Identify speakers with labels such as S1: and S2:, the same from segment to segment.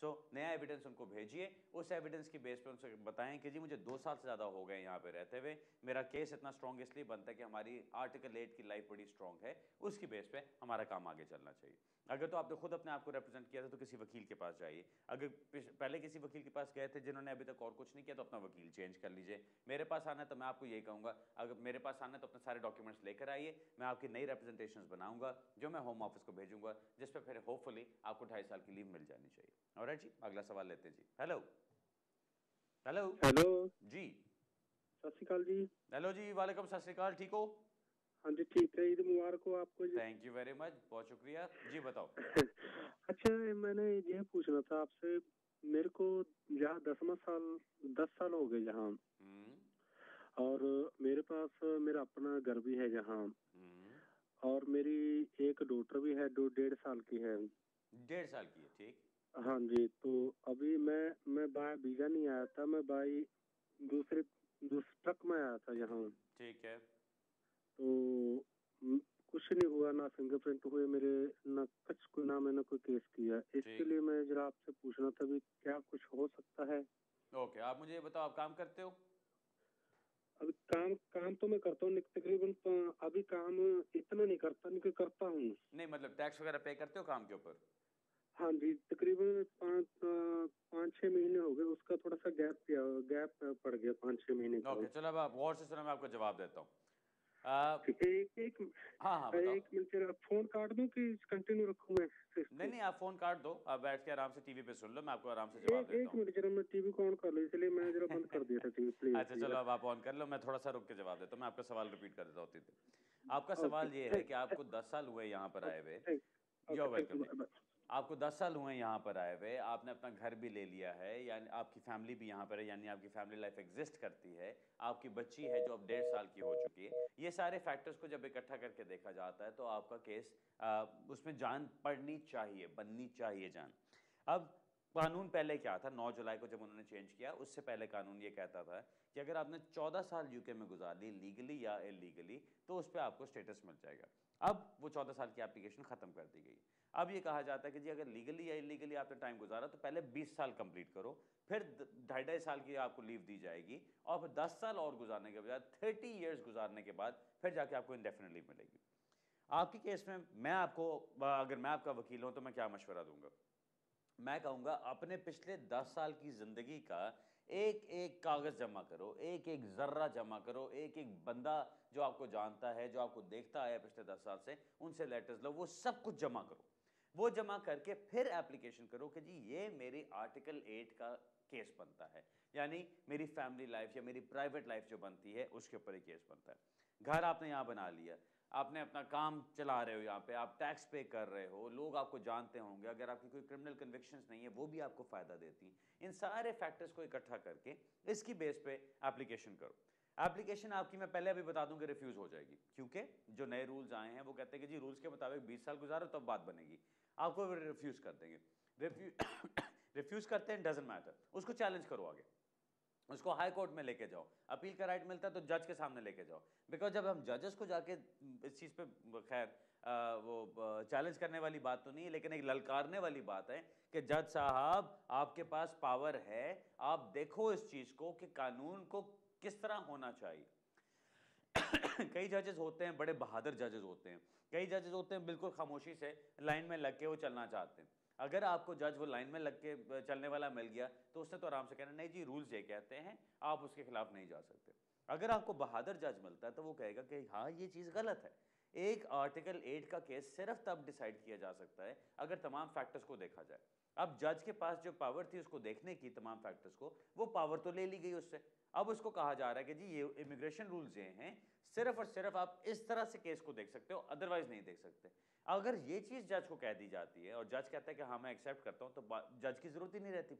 S1: नया एविडेंस उनको भेजिए, उस एविडेंस की बेस पे उनसे बताएं कि जी मुझे 2 साल से ज़्यादा हो गए यहाँ पे रहते हुए, मेरा केस इतना स्ट्रॉन्ग इसलिए बनता है कि हमारी आर्टिकल 8 की लाइफ बड़ी स्ट्रॉन्ग है, उसकी बेस पे हमारा काम आगे चलना चाहिए। अगर तो आपने खुद अपने आप को रिप्रेजेंट किया था तो किसी वकील के पास जाइए। अगर पहले किसी वकील के पास गए थे जिन्होंने अभी तक और कुछ नहीं किया तो अपना वकील चेंज कर लीजिए। मेरे पास आना है तो मैं आपको यही कहूँगा, अगर मेरे पास आना है तो अपने सारे डॉक्यूमेंट्स लेकर आइए, मैं आपकी नई रिप्रेजेंटेशंस बनाऊंगा जो मैं होम ऑफिस को भेजूंगा, जिस पर फिर होपफुली आपको 2.5 साल की लीव मिल जानी चाहिए। ऑलराइट जी, अगला सवाल लेते हैं जी। Hello hello
S2: hello.
S1: जी।
S2: सत श्रीकाल जी।
S1: हेलो जी, वालेकुम सत श्रीकाल, ठीक हो?
S2: हाँ जी ठीक है, ईद मुबारक हो आपको जी।
S1: थैंक यू वेरी मच, बहुत शुक्रिया जी, बताओ।
S2: अच्छा, मैंने ये पूछना था आपसे। मेरे को यहाँ 10 साल हो गए यहाँ।
S1: हम्म।
S2: और मेरे पास मेरा अपना घर भी है यहाँ।
S1: हम्म।
S2: और मेरी एक डॉटर भी है, जो 1.5 साल की है।
S1: 1.5 साल की है, ठीक।
S2: हाँ जी, तो अभी मैं बाय वीजा नहीं आया था, मैं बाई दूसरे दूसरे ट्रक में आया था यहाँ।
S1: ठीक है।
S2: तो कुछ नहीं हुआ, ना फिंगरप्रिंट हुए मेरे, ना कुछ, ना मैंने कोई केस किया। इसके
S1: ठीक।
S2: लिए मैं जरा आपसे पूछना था भी क्या कुछ हो सकता है।
S1: ओके, आप मुझे ये बताओ, आप काम करते हो?
S2: अभी काम काम तो मैं करता हूँ तकरीबन, अभी काम इतना नहीं करता, नहीं कि करता हूँ।
S1: नहीं मतलब टैक्स वगैरह पे करते हो काम के ऊपर?
S2: हाँ जी, तकरीबन 5-6 महीने हो गए, उसका थोड़ा सा गैप पड़ गया 5-6 महीने का।
S1: ओके, चलो अब आप गौर से सुनो, मैं आपको जवाब देता हूँ।
S2: ठीक है, एक एक
S1: हाँ हाँ, बताओ।
S2: एक मिनट जरा, फोन काट दूं कि कंटिन्यू रखूं मैं
S1: नहीं
S2: इसको।
S1: नहीं, आप फोन काट दो, आप बैठ के आराम से टीवी पे सुन लो, मैं आपको आराम से जवाब
S2: एक
S1: देता
S2: एक
S1: हूँ।
S2: मिनट जरा, मैं टीवी को ऑन कर लो, इसलिए मैं जरा बंद कर दिया था टीवी, प्लीज
S1: अच्छा चलो,
S2: भैया।
S1: अब आप ऑन कर लो, मैं थोड़ा सा रुक के जवाब देता हूँ, मैं आपका सवाल रिपीट कर देता हूँ तीन। आपका
S2: ओके,
S1: सवाल ये है कि आपको 10 साल हुए यहाँ पर आए हुए।
S2: Thank
S1: you
S2: okay,
S1: are
S2: thank
S1: welcome
S2: you,
S1: जी।
S2: Bye bye.
S1: आपको 10 साल हुए यहाँ पर आए हुए, आपने अपना घर भी ले लिया है, यानी आपकी फैमिली भी यहाँ पर है, यानी आपकी फैमिली लाइफ एग्जिस्ट करती है, आपकी बच्ची है जो अब 1.5 साल की हो चुकी है। ये सारे फैक्टर्स को जब इकट्ठा करके देखा जाता है तो आपका केस उसमें जान पड़नी चाहिए, बननी चाहिए जान। अब कानून पहले क्या था, 9 जुलाई को जब उन्होंने चेंज किया, उससे पहले कानून ये कहता था कि अगर आपने 14 साल यूके में गुजार ली, लीगली या इलीगली, तो उस पर आपको स्टेटस मिल जाएगा। अब वो 14 साल की एप्लीकेशन खत्म कर दी गई। अब ये कहा जाता है कि जी अगर लीगली या इलीगली आपने टाइम गुजारा तो पहले 20 साल कंप्लीट करो, फिर 2.5 साल की आपको लीव दी जाएगी, और फिर 10 साल और गुजारने के बजाय 30 ईयर्स गुजारने के बाद फिर जाके आपको इंडेफिनिट लीव मिलेगी। आपके केस में मैं आपको, अगर मैं आपका वकील हूं तो मैं क्या मशवरा दूंगा? मैं कहूंगा अपने पिछले 10 साल की जिंदगी का एक एक कागज जमा करो, एक एक जर्रा जमा करो, एक एक बंदा जो आपको जानता है, जो आपको देखता है पिछले 10 साल से, उनसे लेटर्स लो, वो सब कुछ जमा करो। वो जमा करके फिर एप्लीकेशन करो कि जी ये मेरी आर्टिकल 8 का केस बनता है, यानी मेरी फैमिली लाइफ या मेरी प्राइवेट लाइफ जो बनती है उसके ऊपर ही केस बनता है। घर आपने यहां बना लिया, आपने अपना काम चला रहे हो, यहाँ पे आप टैक्स पे कर रहे हो, लोग आपको जानते होंगे, अगर आपकी कोई क्रिमिनल कन्विक्शंस नहीं है वो भी आपको फायदा देती। इन सारे फैक्टर्स को इकट्ठा करके इसकी बेस पे एप्लीकेशन करो। एप्लीकेशन आपकी मैं पहले अभी बता दूं कि रिफ्यूज हो जाएगी, क्योंकि जो नए रूल्स आए हैं वो कहते हैं कि जी रूल्स के मुताबिक 20 साल गुजारो तब बात बनेगी, आपको रिफ्यूज कर देंगे। रिफ्यूज रिफ्यूज करते हैं, डजेंट मैटर, उसको चैलेंज करो आगे, उसको हाई कोर्ट में लेके जाओ, अपील का राइट मिलता है तो जज के सामने लेके जाओ। बिकॉज जब हम जजेस को जाके इस चीज़ पे, खैर वो चैलेंज करने वाली बात तो नहीं है, लेकिन एक ललकारने वाली बात है कि जज साहब आपके पास पावर है, आप देखो इस चीज़ को कि कानून को किस तरह होना चाहिए। कई जजेस होते हैं बड़े बहादुर जजेस होते हैं, कई जजेस होते हैं बिल्कुल खामोशी से लाइन में लग के वो चलना चाहते हैं। अगर आपको जज वो लाइन में लग के चलने वाला मिल गया तो उसने तो आराम से कहना नहीं जी रूल्स ये कहते हैं, आप उसके खिलाफ नहीं जा सकते। अगर आपको बहादुर जज मिलता है तो वो कहेगा कि हाँ ये चीज़ गलत है। एक आर्टिकल 8 का केस सिर्फ तब डिसाइड किया जा सकता है अगर तमाम फैक्टर्स को देखा जाए। अब जज के पास जो पावर थी उसको देखने की तमाम फैक्टर्स को, वो पावर तो ले ली गई उससे। अब उसको कहा जा रहा है कि जी ये इमिग्रेशन रूल्स ये हैं, सिर्फ और सिर्फ आप इस तरह से केस को देख सकते हो, अदरवाइज नहीं देख सकते। अगर ये चीज जज को कह दी जाती है और जज कहता है कि हाँ मैं एक्सेप्ट करता हूं, तो जज की जरूरत ही नहीं रहती।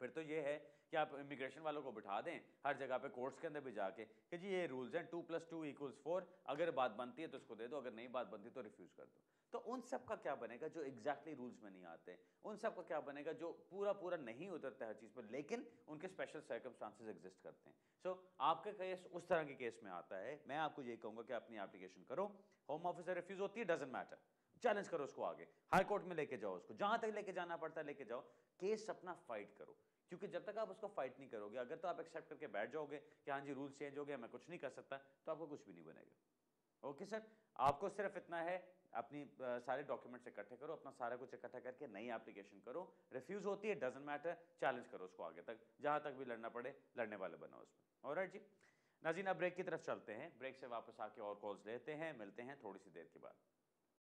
S1: फिर तो ये है कि आप इमिग्रेशन वालों को बिठा दें हर जगह पे, कोर्ट्स के अंदर भी जाके कि जी ये रूल्स हैं, 2+2=4, अगर बात बनती है तो उसको दे दो, अगर नहीं बात बनती तो रिफ्यूज कर दो। तो उन सब का क्या बनेगा जो एग्जैक्टली रूल्स में नहीं आते? उन सब का क्या बनेगा जो पूरा पूरा नहीं उतरता हर चीज पर, लेकिन उनके स्पेशल सर्कमस्टांसेस एग्जिस्ट करते हैं? सो आपका केस उस तरह के केस में आता है। मैं आपको ये कहूंगा कि अपनी एप्लीकेशन करो, होम ऑफिस से रिफ्यूज होती है, डजेंट मैटर, चैलेंज करो उसको आगे, हाई कोर्ट में लेके जाओ उसको, जहां तक लेके जाना पड़ता है लेके जाओ, केस अपना फाइट करो। क्योंकि जब तक आप उसको फाइट नहीं करोगे, अगर तो आप एक्सेप्ट करके बैठ जाओगे कि हाँ जी रूल्स चेंज हो गया, मैं कुछ नहीं कर सकता, तो आपको कुछ भी नहीं बनेगा। ओके सर, आपको सिर्फ इतना है, अपनी सारे डॉक्यूमेंट्स इकट्ठे करो, अपना सारा कुछ इकट्ठा करके नई एप्लीकेशन करो। रिफ्यूज होती है, डजंट मैटर, चैलेंज करो उसको आगे तक, जहां तक भी लड़ना पड़े लड़ने वाले बनो उसमें। ऑलराइट जी नाज़रीन, अब ब्रेक की तरफ चलते हैं, ब्रेक से वापस आके और कॉल्स लेते हैं, मिलते हैं थोड़ी सी देर के बाद।